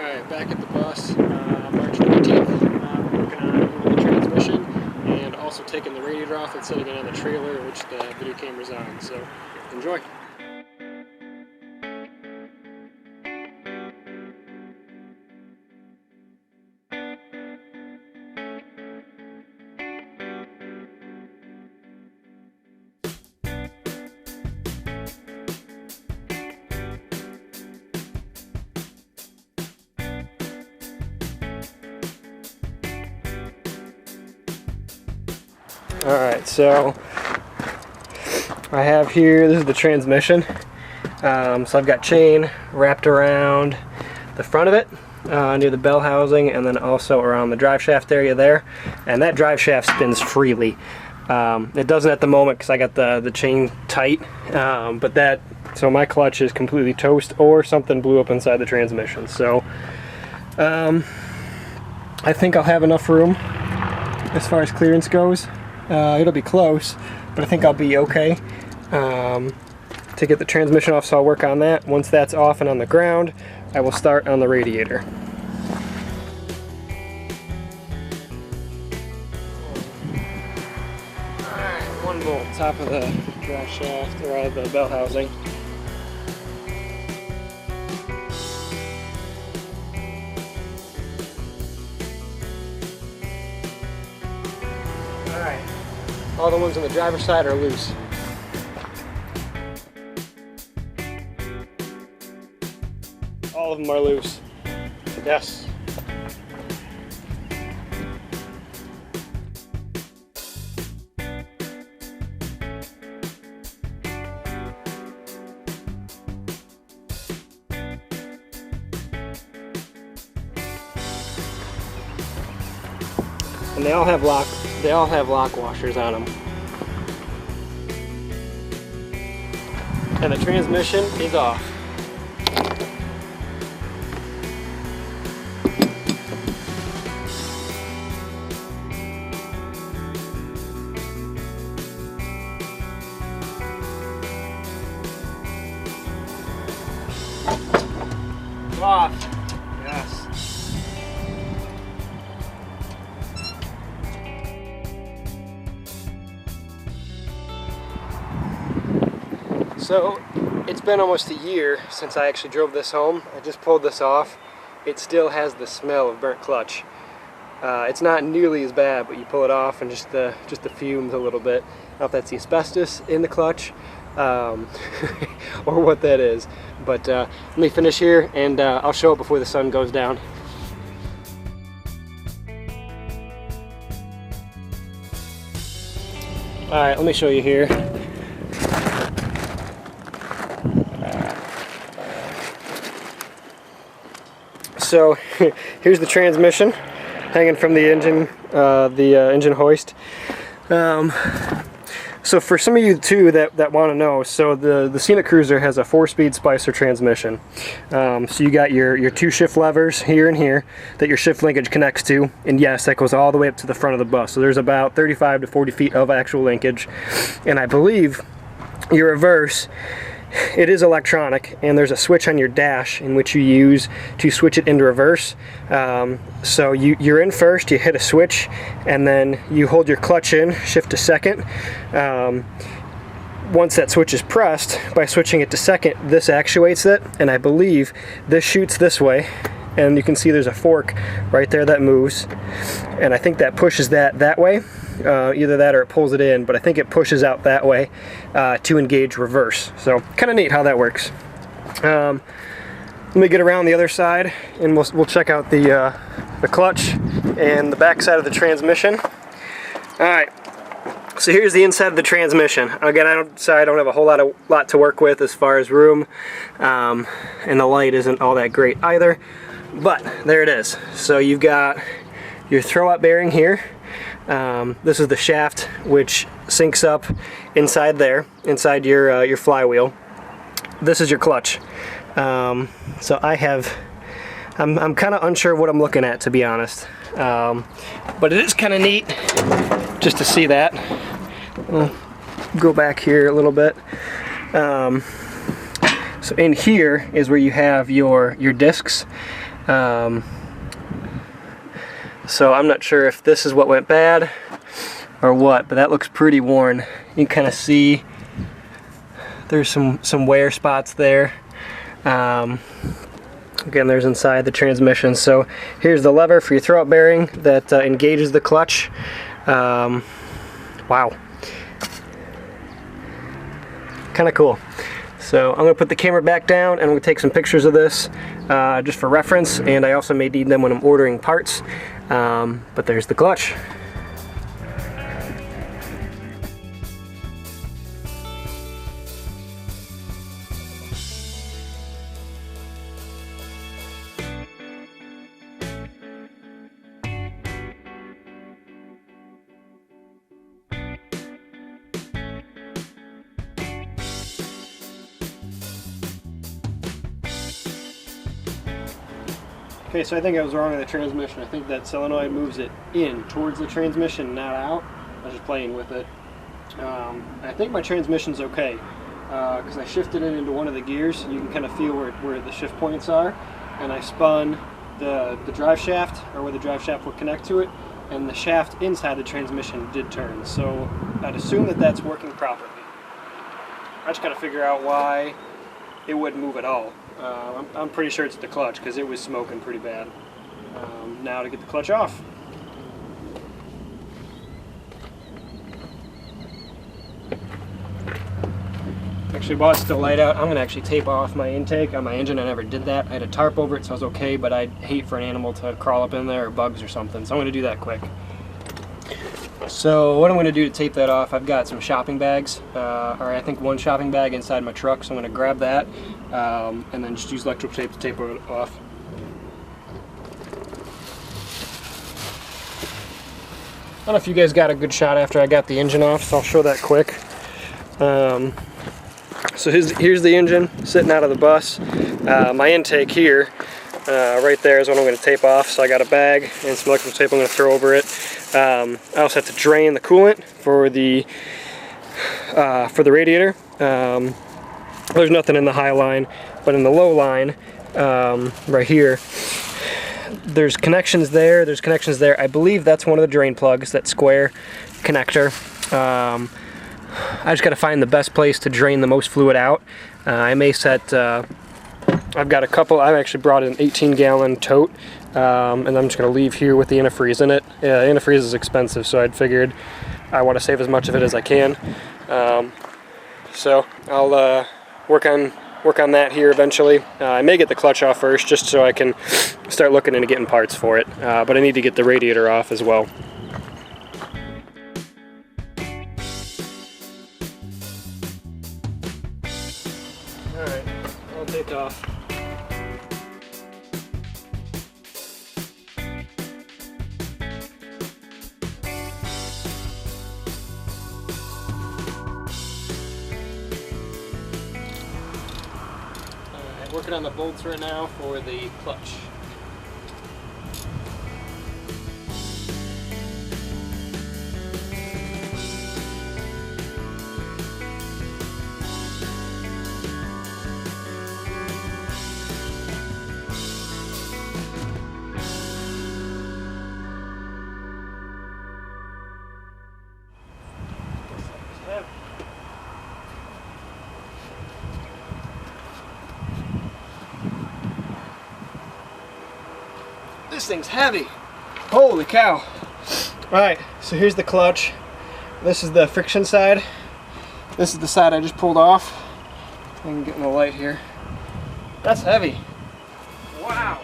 Alright, back at the bus, March 19th, working on moving the transmission and also taking the radiator off and setting it on the trailer, which the video camera's on, so enjoy. Alright, so I have here, this is the transmission. So I've got chain wrapped around the front of it, near the bell housing, and then also around the drive shaft area there. And that drive shaft spins freely. It doesn't at the moment because I got the chain tight, so my clutch is completely toast or something blew up inside the transmission. So I think I'll have enough room as far as clearance goes. It'll be close, but I think I'll be okay to get the transmission off, so I'll work on that. Once that's off and on the ground, I will start on the radiator. Alright, 1 volt, top of the drive shaft, or the bell housing. Alright, all the ones on the driver's side are loose. All of them are loose. Yes. And they all have lock washers on them. And the transmission is off. Off. Yes. So it's been almost a year since I actually drove this home. I just pulled this off. It still has the smell of burnt clutch. It's not nearly as bad, but you pull it off and just the fumes a little bit. I don't know if that's the asbestos in the clutch or what that is. But let me finish here and I'll show it before the sun goes down. Alright, let me show you here. So here's the transmission hanging from the engine, engine hoist. So for some of you too that want to know, so the Scenicruiser has a 4-speed Spicer transmission. So you got your 2 shift levers here and here that your shift linkage connects to, and yes, that goes all the way up to the front of the bus. So there's about 35 to 40 feet of actual linkage, and I believe your reverse, it is electronic, and there's a switch on your dash in which you use to switch it into reverse. So you're in first, you hit a switch, and then you hold your clutch in, shift to second. Once that switch is pressed, by switching it to second, this actuates it, and I believe this shoots this way, and you can see there's a fork right there that moves, and I think that pushes that way. Either that or it pulls it in, but I think it pushes out that way to engage reverse. So kind of neat how that works. Let me get around the other side and we'll check out the clutch and the back side of the transmission. Alright, so here's the inside of the transmission. Again, I don't have a whole lot to work with as far as room, and the light isn't all that great either, but there it is. So you've got your throw-up bearing here. This is the shaft which syncs up inside there, inside your flywheel. This is your clutch. So I'm kind of unsure what I'm looking at, to be honest. But it is kind of neat just to see that. We'll go back here a little bit. So in here is where you have your discs. So I'm not sure if this is what went bad or what, but that looks pretty worn. You can kind of see there's some wear spots there. Again, there's inside the transmission. So here's the lever for your throwout bearing that engages the clutch. Wow. Kind of cool. So I'm going to put the camera back down and we'll take some pictures of this just for reference, and I also may need them when I'm ordering parts. But there's the clutch. Okay, so I think I was wrong on the transmission. I think that solenoid moves it in towards the transmission, not out. I was just playing with it. I think my transmission's okay because I shifted it into one of the gears. You can kind of feel where the shift points are, and I spun the drive shaft, or where the drive shaft would connect to it, and the shaft inside the transmission did turn. So I'd assume that that's working properly. I just got to figure out why it wouldn't move at all. I'm pretty sure it's the clutch because it was smoking pretty bad. Now to get the clutch off. Actually, while it's still light out, I'm going to actually tape off my intake on my engine. I never did that. I had a tarp over it, so I was okay, but I'd hate for an animal to crawl up in there, or bugs or something, so I'm going to do that quick. So what I'm going to do to tape that off, I've got some shopping bags, or I think one shopping bag inside my truck, so I'm going to grab that and then just use electrical tape to tape it off. I don't know if you guys got a good shot after I got the engine off, so I'll show that quick. So here's the engine sitting out of the bus. My intake here, right there is what I'm going to tape off. So I got a bag and some electrical tape I'm going to throw over it. I also have to drain the coolant for the radiator. There's nothing in the high line, but in the low line, right here, there's connections there. There's connections there. I believe that's one of the drain plugs, that square connector. I just got to find the best place to drain the most fluid out. I may set. I've got a couple. I've actually brought an 18-gallon tote, and I'm just going to leave here with the antifreeze in it. Antifreeze is expensive, so I'd figured I want to save as much of it as I can. So I'll work on that here eventually. I may get the clutch off first, just so I can start looking into getting parts for it. But I need to get the radiator off as well. All right, I'll take off. Working on the bolts right now for the clutch. This thing's heavy. Holy cow. Alright, so here's the clutch. This is the friction side. This is the side I just pulled off. I can get in the light here. That's heavy. Wow.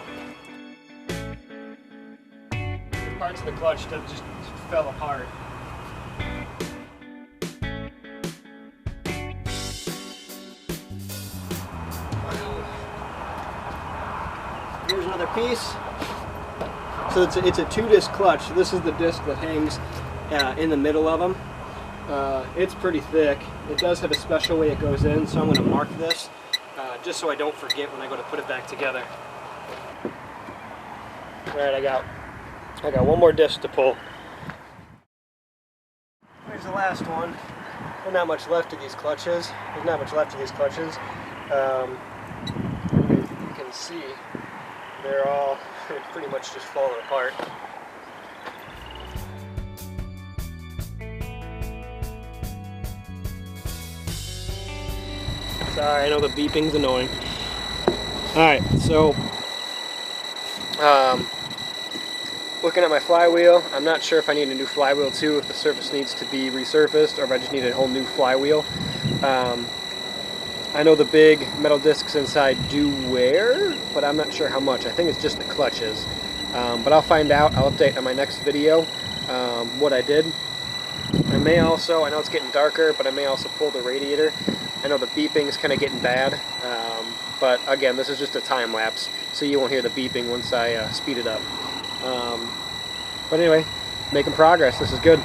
The parts of the clutch that just fell apart. Here's another piece. So it's a 2-disc clutch. This is the disc that hangs in the middle of them. It's pretty thick. It does have a special way it goes in, so I'm going to mark this just so I don't forget when I go to put it back together. All right, I got one more disc to pull. Here's the last one. There's not much left of these clutches. You can see they're all pretty much just falling apart. Sorry, I know the beeping's annoying. Alright, so looking at my flywheel, I'm not sure if I need a new flywheel too, if the surface needs to be resurfaced, or if I just need a whole new flywheel. I know the big metal discs inside do wear, but I'm not sure how much. I think it's just the clutches. But I'll find out. I'll update on my next video what I did. I may also, I know it's getting darker, but I may also pull the radiator. I know the beeping is kind of getting bad, but again, this is just a time lapse, so you won't hear the beeping once I speed it up. But anyway, making progress. This is good.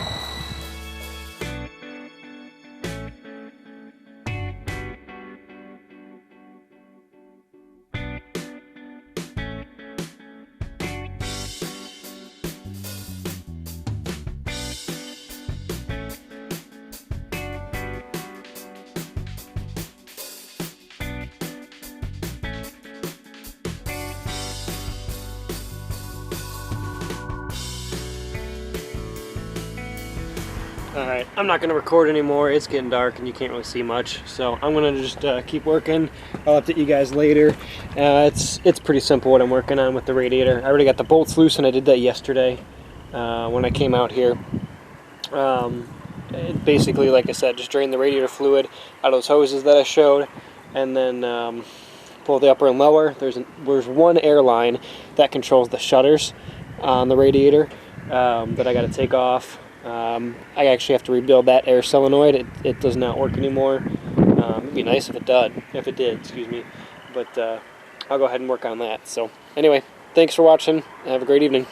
Alright, I'm not going to record anymore. It's getting dark and you can't really see much. So I'm going to just keep working. I'll update you guys later. It's pretty simple what I'm working on with the radiator. I already got the bolts loose and I did that yesterday when I came out here. Basically, like I said, just drain the radiator fluid out of those hoses that I showed. And then pull the upper and lower. There's one air line that controls the shutters on the radiator that I got to take off. I actually have to rebuild that air solenoid. It does not work anymore. It'd be nice if it did, excuse me. But I'll go ahead and work on that. So anyway, thanks for watching. Have a great evening.